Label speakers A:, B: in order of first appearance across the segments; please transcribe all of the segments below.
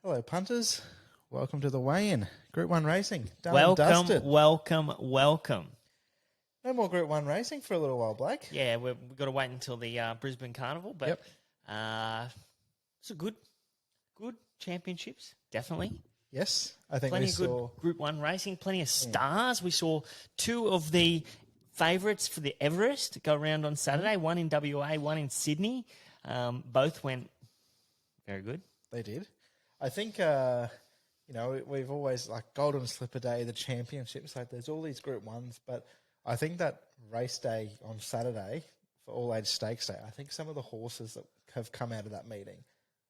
A: Hello, punters. Welcome to the weigh-in. Group 1 racing. Done and
B: Welcome,
A: dusted.
B: welcome.
A: No more Group 1 racing for a little while, Blake.
B: Yeah, we've got to wait until the Brisbane Carnival, but
A: Yep.
B: it's a good championships, definitely.
A: Yes, I think
B: Plenty
A: we
B: of
A: saw...
B: good Group 1 racing, plenty of stars. We saw two of the favourites for the Everest go around on Saturday, one in WA, one in Sydney. Both went very good.
A: They did. I think, we've always, like, Golden Slipper Day, the championships, like, there's all these Group 1s, but I think that race day on Saturday for all-age stakes day, I think some of the horses that have come out of that meeting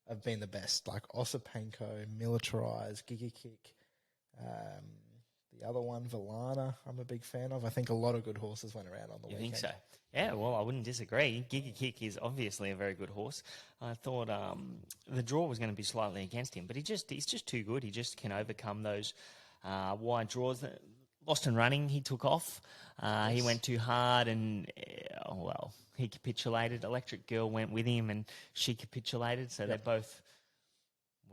A: have been the best, like Osipenko, Militarize, Giga Kick, the other one, Valana, I'm a big fan of. I think a lot of good horses went around on the weekend.
B: You think so? Yeah, well, I wouldn't disagree. Giga Kick is obviously a very good horse. I thought the draw was going to be slightly against him, but he's just too good. He just can overcome those wide draws. Lost and Running, he took off.
A: Yes.
B: He went too hard and, he capitulated. Electric Girl went with him and she capitulated, so they both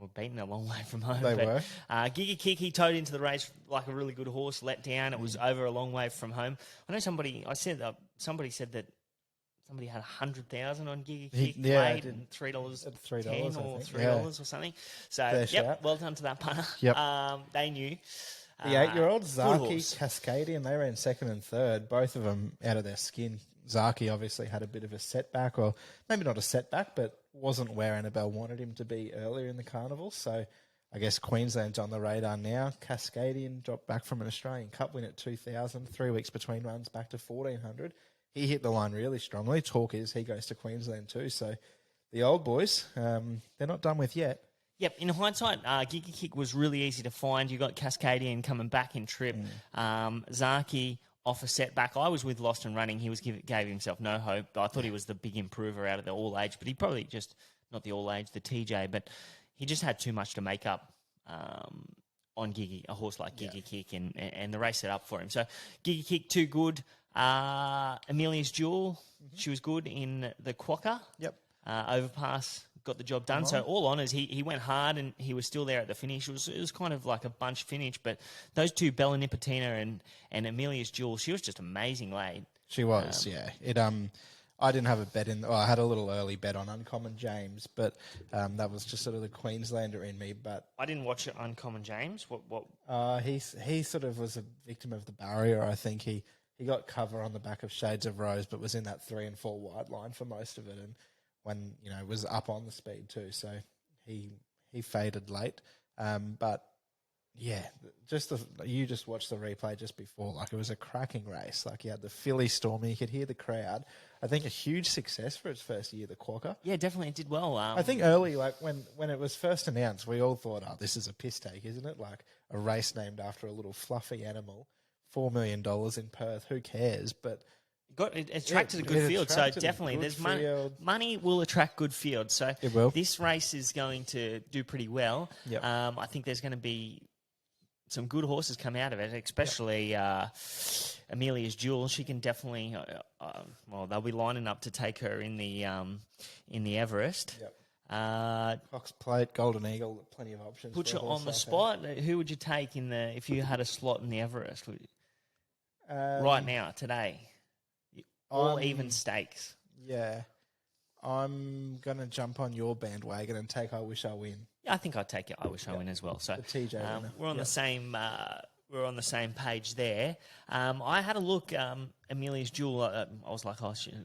B: were beaten a long way from home.
A: They were.
B: Giga Kick, he towed into the race like a really good horse, let down. It was over a long way from home. I know somebody said that somebody had 100,000 on Giga Kick late and $3 $3 or $3 or something. So, well done to that punter.
A: Yep.
B: They knew.
A: The 8-year-old, Zaki, Cascadian, they ran second and third, both of them out of their skin. Zaki obviously had a bit of a setback, or maybe not a setback, but wasn't where Annabelle wanted him to be earlier in the carnival. So I guess Queensland's on the radar now. Cascadian dropped back from an Australian Cup win at 2,000, 3 weeks between runs back to 1,400. He hit the line really strongly. Talk is he goes to Queensland too. So the old boys, they're not done with yet.
B: Yep, in hindsight, Giga Kick was really easy to find. You got Cascadian coming back in trip. Zaki off a setback. I was with Lost and Running. He gave himself no hope. I thought he was the big improver out of the all-age, but he probably just, not the all-age, the TJ, but he just had too much to make up on a horse like Giga Kick, and the race set up for him. So Giga Kick, too good. Amelia's Jewel, she was good in the Quokka.
A: Yep.
B: Overpass, got the job done. So all honours, he went hard and he was still there at the finish. It was kind of like a bunch finish, but those two, Bella Nipotina and Amelia's Jewel, she was just amazing late.
A: She was, yeah. I didn't have a bet I had a little early bet on Uncommon James, but that was just sort of the Queenslander in me. But
B: I didn't watch Uncommon James. What?
A: He sort of was a victim of the barrier. I think he got cover on the back of Shades of Rose, but was in that 3 and 4 wide line for most of it, and when was up on the speed too, so he faded late. But yeah, you just watched the replay just before, like it was a cracking race. Like you had the filly storming, you could hear the crowd. I think a huge success for its first year, the Quokka.
B: Yeah, definitely, it did well.
A: I think early, like when it was first announced, we all thought, oh, this is a piss take, isn't it? Like a race named after a little fluffy animal, $4 million in Perth, who cares? But
B: it attracted a good field, so definitely there's money will attract good field. So
A: it will.
B: This race is going to do pretty well.
A: Yep.
B: I think there's going to be some good horses come out of it, especially Amelia's Jewel. She can definitely, they'll be lining up to take her in the Everest.
A: Yep. Cox Plate, Golden Eagle, plenty of options.
B: Put you on the spot. Who would you take if you had a slot in the Everest? Right now, today. All even stakes.
A: Yeah. I'm going to jump on your bandwagon and take I Wish I Win.
B: Yeah, I think I'd take it. I Wish I Win as well. So
A: the TJ
B: we're on the same we're on the same page there. I had a look, Amelia's Jewel. I was like,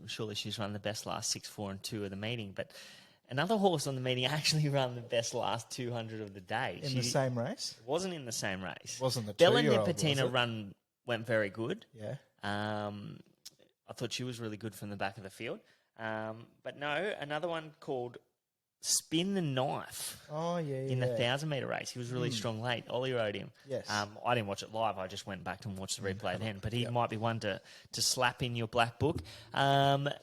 B: surely she's run the best last 6, 4 and 2 of the meeting, but another horse on the meeting actually ran the best last 200 of the day.
A: In the same race?
B: Wasn't in the same race.
A: Wasn't the
B: Bella
A: 2-year-old,
B: Nipotina run went very good.
A: Yeah.
B: I thought she was really good from the back of the field. But no, another one called Spin the Knife.
A: Oh, yeah.
B: In the 1,000-metre race. He was really strong late. Ollie rode him.
A: Yes.
B: I didn't watch it live. I just went back and watched the replay then. But he might be one to slap in your black book. The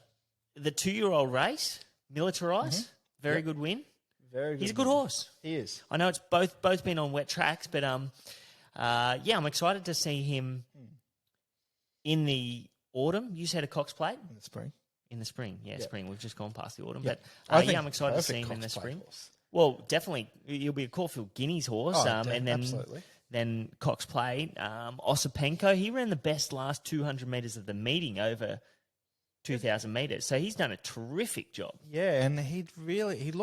B: 2-year-old race, Militarize, very good win.
A: Very good.
B: He's a good horse.
A: He is.
B: I know it's both been on wet tracks, but I'm excited to see him in the autumn. You said a Cox Plate?
A: In the spring.
B: In the spring, spring. We've just gone past the autumn.
A: Yep.
B: But I'm excited to see him in the spring. Well, definitely, he'll be a Caulfield Guineas horse, and then
A: absolutely.
B: Then Cox Plate, Osipenko. He ran the best last 200 metres of the meeting over 2,000 metres, so he's done a terrific job.
A: Yeah, and he didn't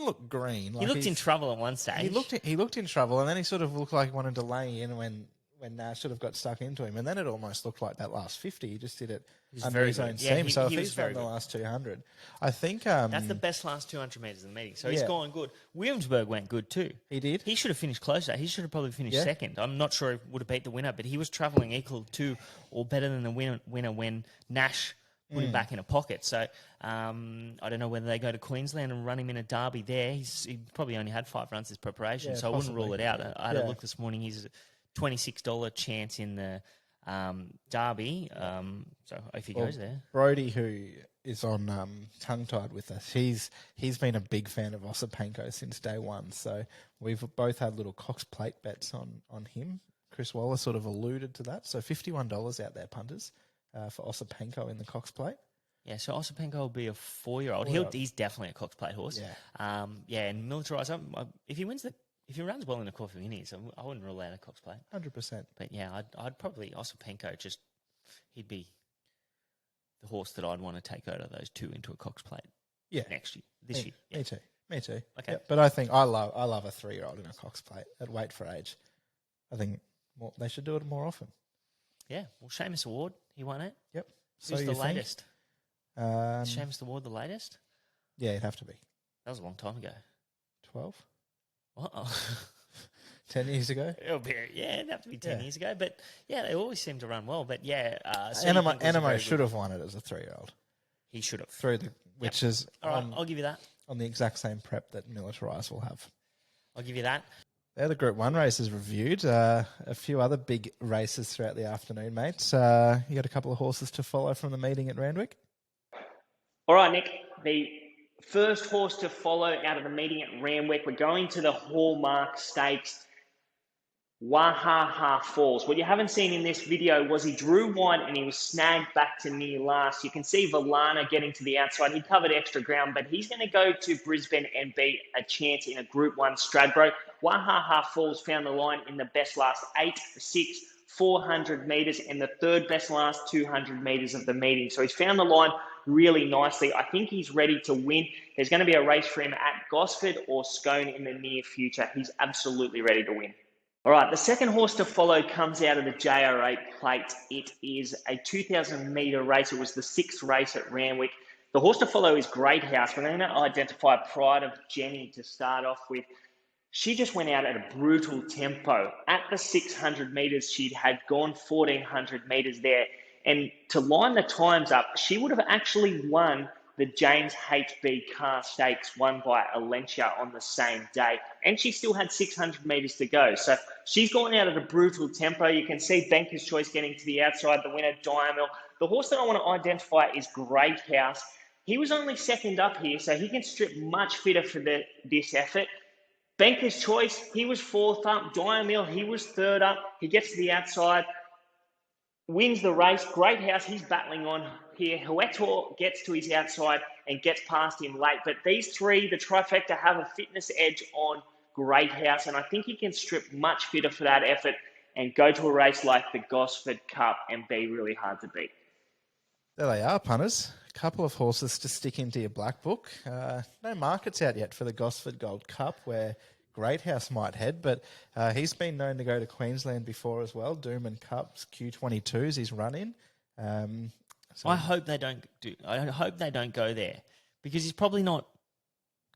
A: look green.
B: He looked in trouble at one stage.
A: He looked in trouble, and then he sort of looked like he wanted to lay in when Nash sort of got stuck into him, and then it almost looked like that last 50. He just did it under his own steam. So if he's done the last 200, I think
B: that's the best last 200 metres of the meeting. So he's gone good. Williamsburg went good too.
A: He did.
B: He should have finished closer. He should have probably finished second. I'm not sure he would have beat the winner, but he was travelling equal to or better than the winner when Nash put him back in a pocket. So I don't know whether they go to Queensland and run him in a derby there. He probably only had 5 runs as preparation, so I wouldn't rule it out. I had a look this morning. He's $26 chance in the derby. So if he goes there.
A: Brody, who is on tongue-tied with us, he's been a big fan of Osipenko since day one. So we've both had little Cox Plate bets on him. Chris Waller sort of alluded to that. So $51 out there, punters, for Osipenko in the Cox Plate.
B: Yeah, so Osipenko will be a 4-year-old. He's definitely a Cox Plate horse.
A: Yeah.
B: And militarised. If he runs well in the Caulfield Guineas, I wouldn't rule out a Cox Plate.
A: 100%.
B: But yeah, I'd probably Osipenko. He'd be the horse that I'd want to take out of those two into a Cox Plate.
A: Yeah,
B: this year. Yeah.
A: Me too.
B: Okay,
A: yeah, but I think I love a 3-year-old in a Cox Plate at weight for age. I think they should do it more often.
B: Yeah, well, Seamus Award, he won it.
A: Yep.
B: Who's the latest? Seamus Award, the latest?
A: Yeah, it'd have to be.
B: That was a long time ago.
A: 12?
B: Uh-oh.
A: 10 years ago?
B: It'd have to be 10 years ago. But, yeah, they always seem to run well. But,
A: Animo should have won it as a 3-year-old.
B: He should have.
A: Which is
B: all right, I'll give you that.
A: On the exact same prep that Militarised will have.
B: I'll give you that.
A: They're the Group 1 races reviewed. A few other big races throughout the afternoon, mate. You got a couple of horses to follow from the meeting at Randwick?
C: All right, Nick. The first horse to follow out of the meeting at Randwick, we're going to the Hallmark Stakes, Wahaha Falls. What you haven't seen in this video was he drew wide and he was snagged back to near last. You can see Valana getting to the outside. He covered extra ground, but he's going to go to Brisbane and beat a chance in a Group 1 Stradbroke. Wahaha Falls found the line in the best last 8, 6, 400 metres and the third best last 200 metres of the meeting. So he's found the line really nicely. I think he's ready to win. There's going to be a race for him at Gosford or Scone in the near future. He's absolutely ready to win. All right, the second horse to follow comes out of the JR8 plate. It is a 2,000 metre race. It was the 6th race at Randwick. The horse to follow is Great House. We're going to identify Pride of Jenny to start off with. She just went out at a brutal tempo. At the 600 metres, she'd had gone 1,400 metres there. And to line the times up, she would have actually won the James H.B. Carr Stakes, won by Alencia on the same day. And she still had 600 metres to go. So she's gone out at a brutal tempo. You can see Banker's Choice getting to the outside, the winner, Diamel. The horse that I want to identify is Great House. He was only second up here, so he can strip much fitter for this effort. Banker's Choice, he was 4th up. Diamel, he was 3rd up. He gets to the outside, wins the race. Great House, he's battling on here. Huetor gets to his outside and gets past him late. But these three, the trifecta, have a fitness edge on Great House. And I think he can strip much fitter for that effort and go to a race like the Gosford Cup and be really hard to beat.
A: There they are, punters. A couple of horses to stick into your black book. No markets out yet for the Gosford Gold Cup, where Great House might head, but he's been known to go to Queensland before as well. Doom and Cup's Q22s he's run in.
B: I hope they don't go there because he's probably not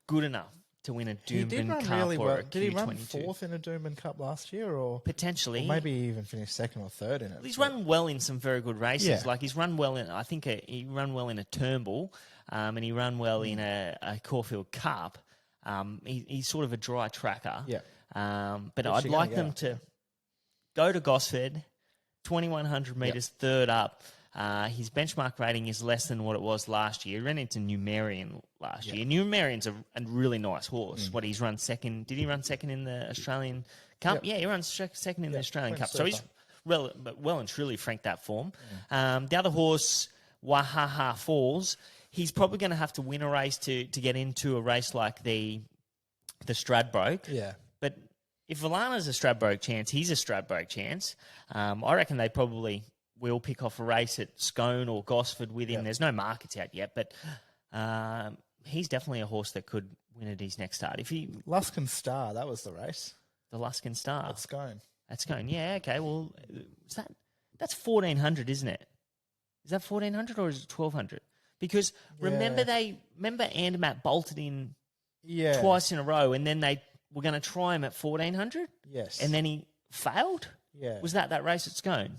B: good enough to win a Doomben Cup
A: really
B: or
A: well.
B: a Q22.
A: Did he run 4th in a Doomben Cup last year, or
B: potentially?
A: Or maybe he even finished 2nd or 3rd in it.
B: He's run well in some very good races.
A: Yeah.
B: Like he's run well in, I think he run well in a Turnbull, and he run well in a Caulfield Cup. He's sort of a dry tracker.
A: Yeah.
B: But I'd like them to go to Gosford, 2,100 metres, 3rd up. His benchmark rating is less than what it was last year. He ran into Numerian last year. Numerian's a really nice horse. What, he's run second? Did he run second in the Australian Cup?
A: Yep.
B: Yeah, he runs second in the Australian Cup.
A: So
B: So he's well and truly franked that form. The other horse, Wahaha Falls, he's probably going to have to win a race to get into a race like the Stradbroke.
A: Yeah.
B: But if Valana's a Stradbroke chance, he's a Stradbroke chance. I reckon they probably will pick off a race at Scone or Gosford with him. There's no markets out yet, but he's definitely a horse that could win at his next start. If he
A: Luskin Star, that was the race.
B: The Luskin Star.
A: At Scone.
B: At Scone, yeah, okay. Well, that's 1,400, isn't it? Is that 1,400 or is it 1,200? Because remember Andermatt bolted in twice in a row, and then they were going to try him at 1,400?
A: Yes.
B: And then he failed?
A: Yeah.
B: Was that race at Scone?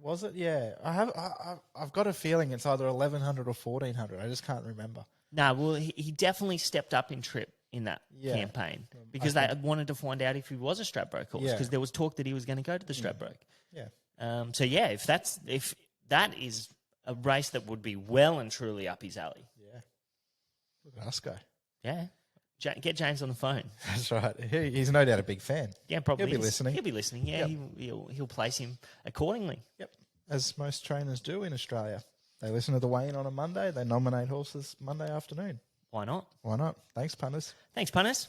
A: Was it? Yeah. I've got a feeling it's either 1,100 or 1,400. I just can't remember.
B: No, well, he definitely stepped up in trip in that campaign because they wanted to find out if he was a Stradbroke horse because there was talk that he was going to go to the Stradbroke.
A: Yeah.
B: So yeah, if that is a race that would be well and truly up his alley.
A: Yeah. Look at us go.
B: Yeah. Get James on the phone.
A: That's right. He's no doubt a big fan.
B: Yeah, probably.
A: He'll be listening.
B: He'll be listening. Yeah, he'll place him accordingly.
A: Yep. As most trainers do in Australia. They listen to the weigh-in on a Monday. They nominate horses Monday afternoon.
B: Why not?
A: Why not? Thanks, punters.
B: Thanks, punters.